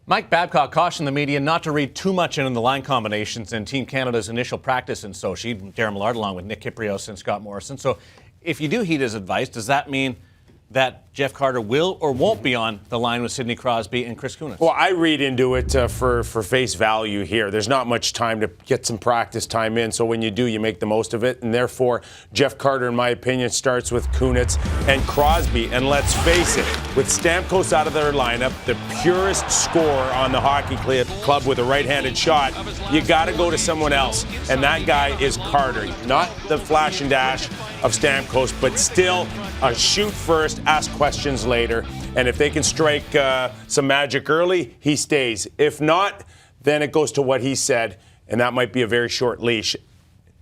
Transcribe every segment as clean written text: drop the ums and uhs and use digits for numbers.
Mike Babcock cautioned the media not to read too much into the line combinations in Team Canada's initial practice in Sochi. Daren Millard along with Nick Kypreos and Scott Morrison. So if you do heed his advice, does that mean that Jeff Carter will or won't be on the line with Sidney Crosby and Chris Kunitz? Well, I read into it for face value here. There's not much time to get some practice time in, so when you do, you make the most of it. And therefore, Jeff Carter, in my opinion, starts with Kunitz and Crosby. And let's face it, with Stamkos out of their lineup, the purest scorer on the hockey club with a right-handed shot, you got to go to someone else. And that guy is Carter. Not the flash and dash of Stamkos, but still a shoot first, ask questions later. And if they can strike some magic early, he stays. If not, then it goes to what he said, and that might be a very short leash.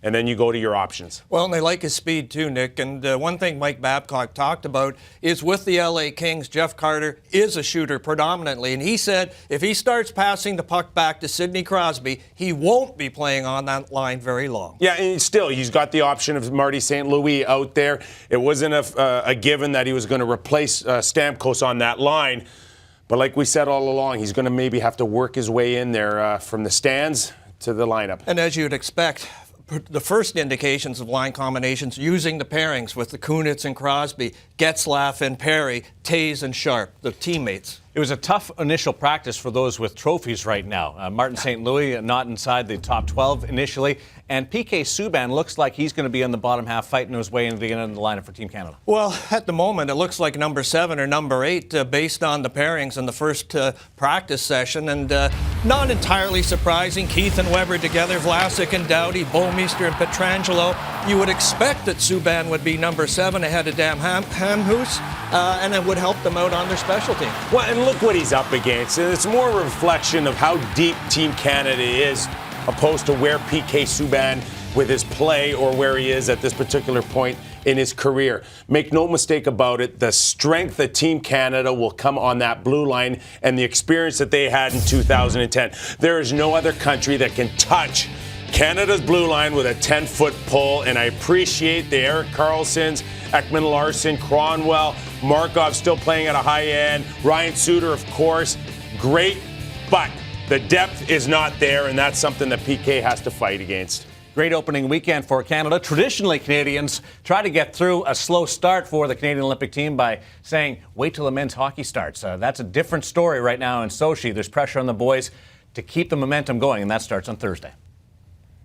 And then you go to your options. Well, and they like his speed too, Nick. And one thing Mike Babcock talked about is with the LA Kings, Jeff Carter is a shooter predominantly. And he said if he starts passing the puck back to Sidney Crosby, he won't be playing on that line very long. Yeah, and still, he's got the option of Marty St. Louis out there. It wasn't a given that he was going to replace Stamkos on that line. But like we said all along, he's going to maybe have to work his way in there from the stands to the lineup. And as you'd expect, the first indications of line combinations using the pairings with the Kunitz and Crosby, Getzlaf and Perry, Taze and Sharp, the teammates. It was a tough initial practice for those with trophies right now. Martin St. Louis not inside the top 12 initially, and PK Subban looks like he's going to be in the bottom half fighting his way into the end of the lineup for Team Canada. Well, at the moment, it looks like number 7 or number 8 based on the pairings in the first practice session, and not entirely surprising. Keith and Weber together, Vlasic and Doughty, Bouwmeester and Pietrangelo. You would expect that Subban would be number 7 ahead of Dan Hamhuis, and it would help them out on their special team. Well, and look what he's up against. And it's more a reflection of how deep Team Canada is opposed to where PK Subban with his play or where he is at this particular point in his career. Make no mistake about it, the strength of Team Canada will come on that blue line and the experience that they had in 2010. There is no other country that can touch Canada's blue line with a 10-foot pole, and I appreciate the Erik Karlssons, Ekman Larsson, Cronwell, Markov still playing at a high end, Ryan Suter, of course. Great, but the depth is not there, and that's something that PK has to fight against. Great opening weekend for Canada. Traditionally, Canadians try to get through a slow start for the Canadian Olympic team by saying, wait till the men's hockey starts. That's a different story right now in Sochi. There's pressure on the boys to keep the momentum going, and that starts on Thursday.